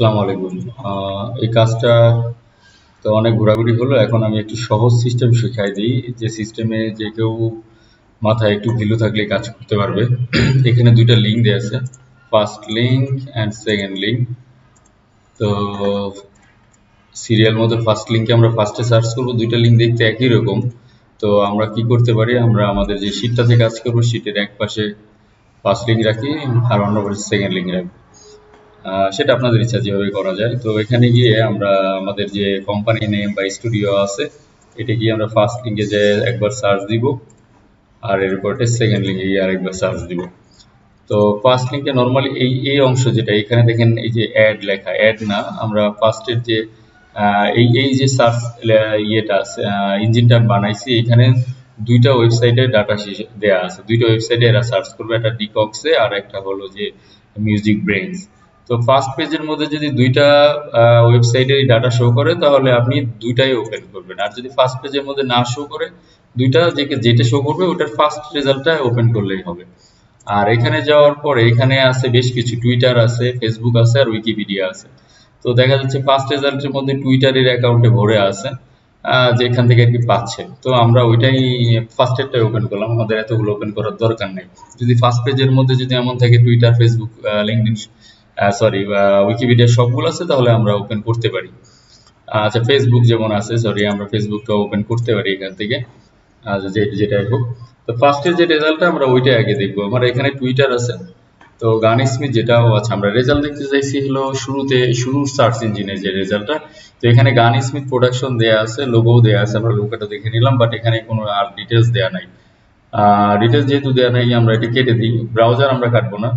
আসসালামু আলাইকুম। এই কাজটা তো অনেক ঘোরাঘুরি হলো। এখন আমি একটু সহজ সিস্টেম শিখাই দিই, যে সিস্টেমে যে কেউ মাথায় একটু ভ্যালু থাকলে কাজ করতে পারবে। এখানে দুইটা লিঙ্ক দেওয়া আছে, first link and second link. তো সিরিয়াল মতো ফার্স্ট লিঙ্কে আমরা ফার্স্টে সার্চ করবো, দুইটা লিঙ্ক দেখতে একই রকম। তো আমরা কি করতে পারি, আমরা আমাদের যে শিটটাতে কাজ করবো শিটের এক পাশে ফার্স্ট লিঙ্ক রাখি আর অন্য পাশে সেকেন্ড লিঙ্ক রাখি। সেটা আপনাদের ইচ্ছা যেভাবে করা যায়। তো এখানে গিয়ে আমরা আমাদের যে কোম্পানি নেম বা স্টুডিও আছে, এটা গিয়ে আমরা ফার্স্ট লিঙ্কে যে একবার সার্চ দিব, আর এরপরে সেকেন্ড লিঙ্কে গিয়ে আরেকবার সার্চ দিব। তো ফার্স্ট লিঙ্কে নর্মালি এই অংশ যেটা এখানে দেখেন, এই যে অ্যাড লেখা, অ্যাড না, আমরা ফার্স্টের যে এই যে সার্চ ইয়েটা আছে, ইঞ্জিনটা বানাইছি, এখানে দুইটা ওয়েবসাইটের ডাটা দেওয়া আছে। দুইটা ওয়েবসাইটে এরা সার্চ করবে, একটা ডিকক্সে আর একটা হলো যে মিউজিক ব্রেইনস। তো ফার্স্ট পেজের মধ্যে যদি দুইটা ওয়েবসাইটের ডাটা শো করে, তাহলে আপনি দুইটাই ওপেন করবেন। আর যদি ফার্স্ট পেজের মধ্যে না শো করে, দুইটা যেটা শো করবে ওটার ফার্স্ট রেজাল্টটা ওপেন করলেই হবে। আর এখানে যাওয়ার পরে এখানে আছে বেশ কিছু, টুইটার আছে, ফেসবুক আছে আর উইকিপিডিয়া আছে। তো দেখা যাচ্ছে ফার্স্ট রেজাল্টের মধ্যে টুইটারের অ্যাকাউন্টে ভরে আছে, যেখান থেকে আর কি পাচ্ছে। তো আমরা ওইটাই ফার্স্টেরটাই ওপেন করলাম, আমাদের এতগুলো ওপেন করার দরকার নেই। যদি ফার্স্ট পেজের মধ্যে যদি এমন থাকে Twitter, Facebook, LinkedIn, sorry, Wikipedia সবগুলো আছে, তাহলে আমরা ওপেন করতে পারি। আচ্ছা, ফেসবুক যেমন আছে, সরি, আমরা ফেসবুকটা ওপেন করতে পারি এখান থেকে। যেটাই হোক, তো ফার্স্টের যে রেজাল্টটা আমরা ওইটাই আগে দেখবো। আমার এখানে টুইটার আছে, তো গান স্মিথ যেটাও আছে। আমরা রেজাল্ট দেখতে চাইছি হলো শুরুর সার্চ ইঞ্জিনের যে রেজাল্টটা। তো এখানে গান স্মিথ প্রোডাকশন দেয়া আছে, লোগোও দেয়া আছে, আমরা লোগোটা দেখে নিলাম, বাট এখানে কোনো আর ডিটেলস দেয়া নাই। ডিটেলস যেহেতু দেয়া নাই, আমরা এটা কেটে দিই, ব্রাউজার আমরা কাটবো না।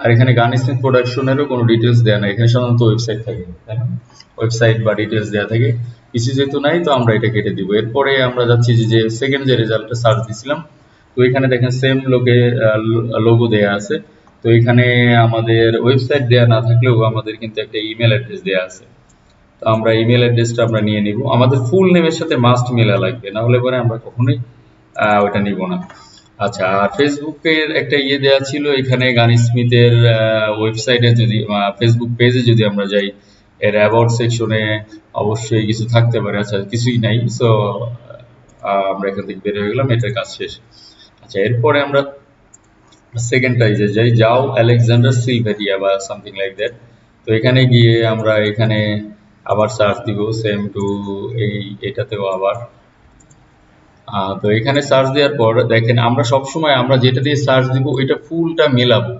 আর এখানে গান স্মিথ প্রোডাকশনেরও কোনো ডিটেলস দেয়া নাই, এখানে সাধারণত ওয়েবসাইট থাকে, তাই না? ওয়েবসাইট বা ডিটেলস দেয়া থাকে, কিছু যেহেতু নাই, তো আমরা এটা কেটে দিব। এরপরে আমরা যাচ্ছি যে সেকেন্ড যে রেজাল্টটা সার্চ দিছিলাম, তো এখানে দেখেন সেম লোগো দেয়া আছে। তো এখানে আমাদের ওয়েবসাইট দেয়া না থাকলেও আমাদের কিন্তু একটা ইমেল অ্যাড্রেস দেয়া আছে। তো আমরা ইমেল অ্যাড্রেসটা আমরা নিয়ে নিব, আমাদের ফুল নেমের সাথে মাস্ট মেলা লাগবে, না হলে পরে আমরা কখনোই ওটা নিব না। আচ্ছা, আর ফেসবুকের একটা ইয়ে দেওয়া ছিল এখানে, গান স্মিথের ওয়েবসাইটে যদি ফেসবুক পেজে যদি আমরা যাই, এর অ্যাবাউট সেকশনে অবশ্যই কিছু থাকতে পারে। আচ্ছা, কিছুই নাই, সো আমরা এখান থেকে বের হয়ে গেলাম, এটার কাজ শেষ। আচ্ছা, এরপরে আমরা সেকেন্ড টাইজে যাই, যাও আলেকজান্ডার সিলভেরিয়া বা সামথিং লাইক দ্যাট। তো এখানে গিয়ে আমরা এখানে আবার সার্চ দিব, সেম টু এটাতেও আবার। তো এখানে সার্চ দেওয়ার পর দেখেন, আমরা সবসময় আমরা যেটা দিয়ে সার্চ দিব ওইটা ফুলটা মেলাবো,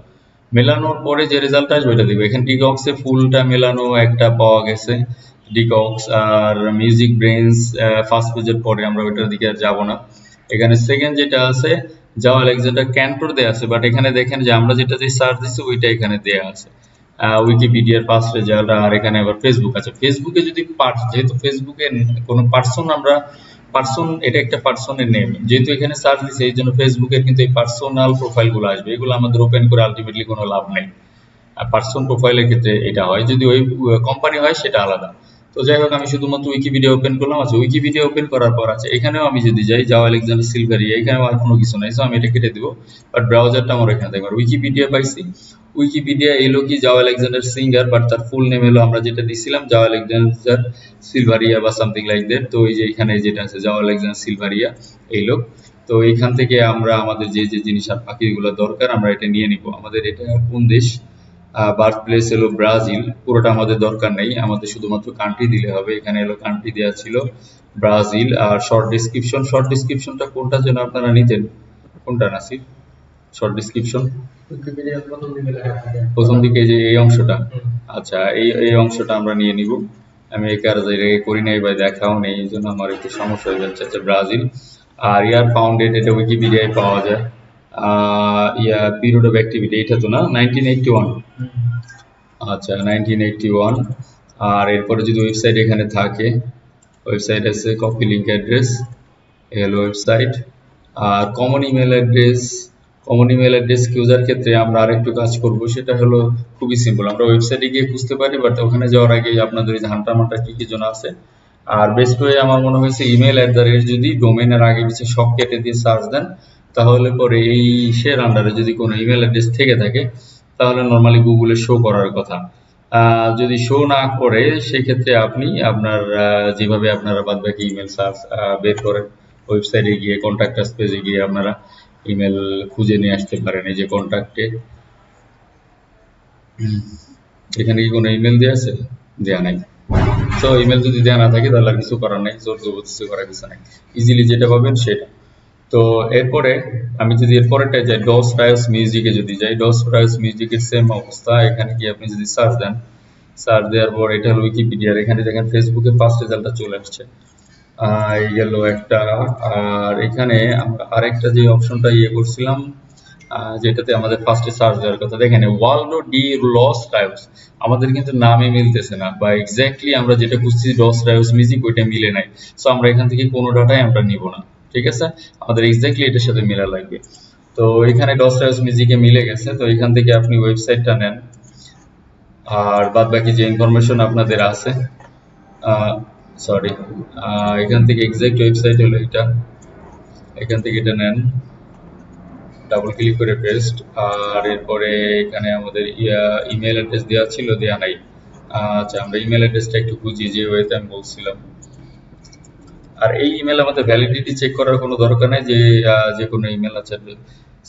মেলানোর পরে যে রেজাল্ট আসবে ওইটা দিব। এখানে ডিকক্সে ফুলটা মেলানো একটা পাওয়া গেছে, ডিকক্স আর মিউজিক ব্রেইনস ফার্স্ট পেজের পরে, আমরা ওইটার দিকে আর যাবো না। এখানে সেকেন্ড যেটা আছে, যাও আলেকজান্ডার ক্যান্টর দেয়া আছে, বাট এখানে দেখেন যে আমরা যেটা দিয়ে সার্চ দিচ্ছি ওইটা এখানে দেয়া আছে, উইকিপিডিয়ার ফার্স্ট রেজাল্ট। আর এখানে আবার ফেসবুক আছে। ফেসবুকে যদি যেহেতু ফেসবুকে কোনো পার্সন, আমরা পার্সন, এটা একটা পার্সনের নেম, যেহেতু এখানে সার্চ দিচ্ছে, এই জন্য ফেসবুকের কিন্তু এই পার্সোনাল প্রোফাইলগুলো আসবে, এগুলো আমাদের ওপেন করে আলটিমেটলি কোনো লাভ নেই। আর পার্সন প্রোফাইলের ক্ষেত্রে এটা হয়, যদি ওই কোম্পানি হয় সেটা আলাদা। তো যাই হোক, আমি শুধুমাত্র উইকিপিডিয়া ওপেন করলাম। আছে, উইকিপিডিয়া ওপেন করার পর আছে এখানেও আমি যদি যাই, যাও আলেকজান্ডার সিলভারিয়া, এখানেও আর কোনো কিছু নাই, সো আমি এটা কেটে দিব। বাট ব্রাউজারটা আমার এখানে দেখবার, উইকিপিডিয়া পাইছি। উইকিপিডিয়া এলো কি, যাও আলেকজান্ডার সিঙ্গার, বাট তার ফুল নেম এলো আমরা যেটা দিছিলাম, যাও আলেকজান্ডার সিলভারিয়া বা সামথিং লাইক দ্যাট। তো এই যে এখানে যেটা আছে, যাও আলেকজান্ডার সিলভারিয়া, এই লোক। তো এইখান থেকে আমরা আমাদের যে যে জিনিস আর বাকিগুলো দরকার আমরা এটা নিয়ে নিব। আমাদের এটা কোন দেশ, বার্থ প্লেস হলো ব্রাজিল, পুরোটা আমাদের দরকার নেই, আমাদের শুধুমাত্র কান্ট্রি দিলে হবে। এখানে হলো কান্ট্রি দেওয়া ছিল ব্রাজিল। আর শর্ট ডিসক্রিপশনটা কোনটা যেন আপনারা নিতেন, কোনটা নাসির? শর্ট ডিসক্রিপশন প্রথম দিকে যে এই অংশটা। আচ্ছা, এই অংশটা আমরা নিয়ে নিব। আমি এই কাজে করি নাই বা দেখাও নেই, এই জন্য আমার একটু সমস্যা হয়ে যাচ্ছে। আচ্ছা, ব্রাজিল। আর ইয়ার ফাউন্ডেড, এটা উইকিপিডিয়ায় পাওয়া যায়। পিরিয়ড অফ অ্যাক্টিভিটি, এটা তো না, 1981। আচ্ছা, 1981। আর এরপরে যদি ওয়েবসাইট এখানে থাকে, ওয়েবসাইট আছে, কপি লিঙ্ক অ্যাড্রেস, হলো ওয়েবসাইট। আর কমন ইমেল অ্যাড্রেস ইউজার ক্ষেত্রে আমরা আরেকটু কাজ করব, সেটা হলো খুবই সিম্পল। আমরা ওয়েবসাইটে গিয়ে খুঁজতে পারি, বাট ওখানে যাওয়ার আগে আপনাদের এই হান্টার মান্টার কি যেন আছে। আর বেস্ট ওয়ে আমার মনে হয়েছে ইমেল অ্যাড্রেস, যদি ডোমেনের আগে পিছিয়ে সব কেটে দিয়ে সার্চ দেন, তাহলে পরে এই শের আন্ডারে যদি কোনো ইমেল অ্যাড্রেস থেকে থাকে, তাহলে নর্মালি গুগলে শো করার কথা। যদি শো না করে সেক্ষেত্রে আপনি আপনার যেভাবে আপনারা বাদবাকি ইমেল সার্চ বের করেন, ওয়েবসাইটে গিয়ে কন্ট্যাক্ট আস পেজে গিয়ে আপনারা ইমেল খুঁজে নিয়ে আসতে পারেন। এই যে কন্ট্যাক্টে এখানে কি কোনো ইমেল দেওয়া আছে? দেওয়া নাই। তো ইমেল যদি দেওয়া না থাকে তাহলে আর কিছু করার নাই, জোর জবরদস্তি করার কিছু নাই, ইজিলি যেটা পাবেন সেটা। তো এরপরে আমি যদি এরপরেটা যাই, ডস রায়োস মিউজিকে যদি যাই, ডস রায়োস মিউজিকের সেম অবস্থা। এখানে কি আপনি যদি সার্চ দেন, সার্চ দেওয়ার পর এটা হলো উইকিপিডিয়ার, এখানে দেখেন ফেসবুকের ফার্স্ট রেজাল্টটা চলে আসছে। এই গেল একটা। আর এখানে আমরা আরেকটা যে অপশনটা করছিলাম, যেটাতে আমাদের ফার্স্টে সার্চ দেওয়ার কথা, দেখেন ওয়ালডো ডি লস রায়োস, আমাদের কিন্তু নামে মিলতেছে না, বা এক্স্যাক্টলি আমরা যেটা খুঁজছি ডস রায়োস মিউজিক ওইটা মিলে নাই। সো আমরা এখান থেকে কোনো ডাটাই আমরা নিব না, ঠিক আছে? আমাদের এক্স্যাক্টলি এটার সাথে মিলা লাগবে। তো এখানে ডস রায়োস মিউজিকে মিলে গেছে, তো এখান থেকে আপনি ওয়েবসাইটটা নেন, আর বাদ বাকি যে ইনফরমেশন আপনাদের আছে, সরি, এখান থেকে এক্সাক্ট ওয়েবসাইট হলো এটা, এখান থেকে এটা নেন, ডাবল ক্লিক করে পেস্ট। আর এরপরে এখানে আমাদের ইমেল অ্যাড্রেস দেওয়া ছিল, দেওয়া নাই। আচ্ছা, আমরা ইমেল অ্যাড্রেসটা একটু খুঁজি, যে ওয়েতে আমি বলছিলাম। আর এই ইমেল আমাদের ভ্যালিডিটি চেক করার কোনো দরকার নেই, যে কোনো ইমেল আছে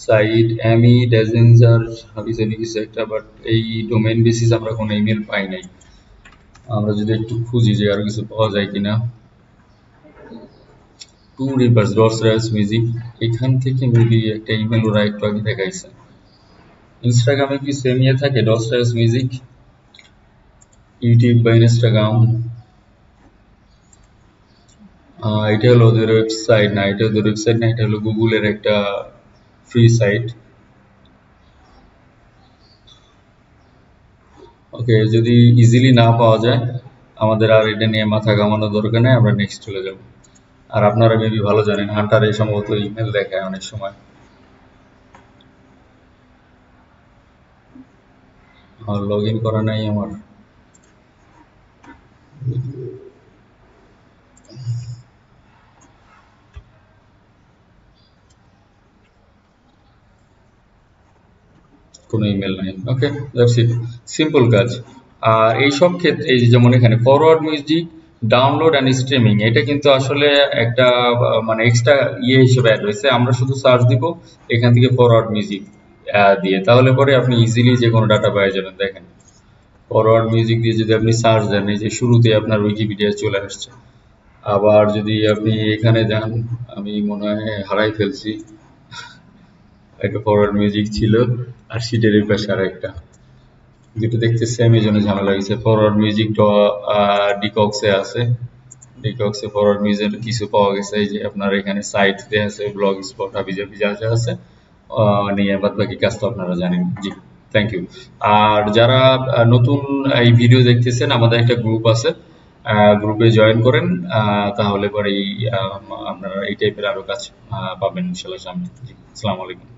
সাইট এমি ডেজেঞ্জার হাবিজানি কিছু একটা, বাট এই ডোমেইন বেসিস আমরা কোনো ইমেল পাই নাই। আমরা যদি একটু খুঁজি যে আরো কিছু পাওয়া যায় কিনা, টু রিভার্স ডস রায়োস মিউজিক, এখান থেকে মেবি একটা ইমেল ওরা একটু আগে দেখাইছে। ইনস্টাগ্রামে কি সেম থাকে ডস রায়োস মিউজিক? ইউটিউব বা ইনস্টাগ্রাম, এটা হলো ওদের ওয়েবসাইট না, এটা ওদের ওয়েবসাইট না, এটা হলো গুগলের একটা ফ্রি সাইট। ওকে, যদি ইজিলি না পাওয়া যায় আমাদের আর এটা নিয়ে মাথা ঘামানোর দরকার নেই, আমরা নেক্সট চলে যাব। আর আপনারা মেবি ভালো জানেন হান্টারে সম্ভবত ইমেল দেখায় অনেক সময়। আর লগ ইন করা নাই আমার, কোনো ইমেল নাই। ওকে, দ্যাটস ইট, সিম্পল কাজ। আর এইসব ক্ষেত্রে এই যেমন এখানে forward music download and streaming, এটা কিন্তু আসলে একটা মানে এক্সট্রা হিসেবে অ্যাড হয়েছে। আমরা শুধু সার্চ দিব এখান থেকে ফরওয়ার্ড মিউজিক দিয়ে, তাহলে পরে আপনি ইজিলি যে কোনো ডাটা পেয়ে যাবেন। দেখেন ফরওয়ার্ড মিউজিক দিয়ে যদি আপনি সার্চ দেন, এই যে শুরুতে আপনার উইকিপিডিয়া চলে আসছে। আবার যদি আপনি এখানে যান, আমি মনে হয় হারাই ফেলছি, একটা ফরওয়ার্ড মিউজিক ছিল আর সিটের এই পাশে আরেকটা, যেটা দেখতে সেম, এই জন্য ঝামেলা হয়েছে। ফরওয়ার্ড মিউজিক ডিকক্সে আছে, ডিকক্সে ফরওয়ার্ড মিউজিক কিছু পাওয়া গেছে। এই যে আপনার এখানে সাইট দেওয়া আছে, ব্লগ স্পট হাবিজাবি যা যা আছে নিয়ে, বাদ বাকি কাজ তো আপনারা জানেন। জি, থ্যাংক ইউ। আর যারা নতুন এই ভিডিও দেখতেছেন, আমাদের একটা গ্রুপ আছে, গ্রুপে জয়েন করেন, তাহলে পরে আপনারা এই টাইপের আরো কাজ পাবেন ইনশাল্লাহ সামনে। জি, আসসালামু আলাইকুম।